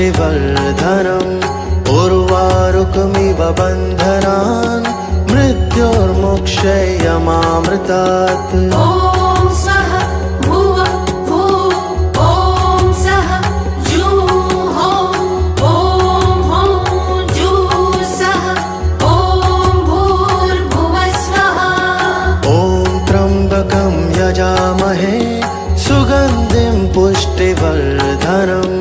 पुष्टिवर्धनम् उर्वारुकमिव बन्धनान् मृत्योर्मुक्षयमामृतात्। ॐ स्वः भुवः भुवः ॐ सः जुहोः ॐ हौं जुःसः ॐ भूर्भुवः स्वः। ॐ त्र्यम्बकं यजामहे सुगन्धिं पुष्टिवर्धनम्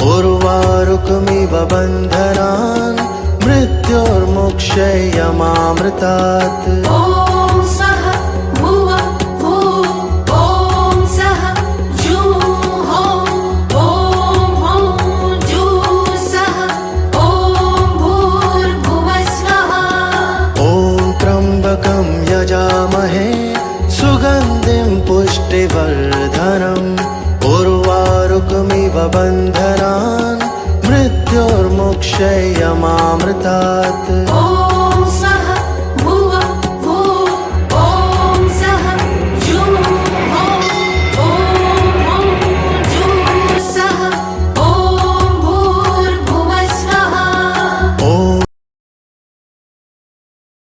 उर्वारुकमिव बन्धनान् मृत्योर्मुक्षयमामृतात्। ॐ स्वः भुवः भुवः ॐ सः जुहोः ॐ हौं जुःसः ॐ भूर्भुवः स्वः। ॐ त्र्यम्बकं यजामहे सुगन्धिं पुष्टिवर्धनम् उर्वारुकमिव बन्धनान् मृत्योर्मुक्षयमामृतात्। ॐ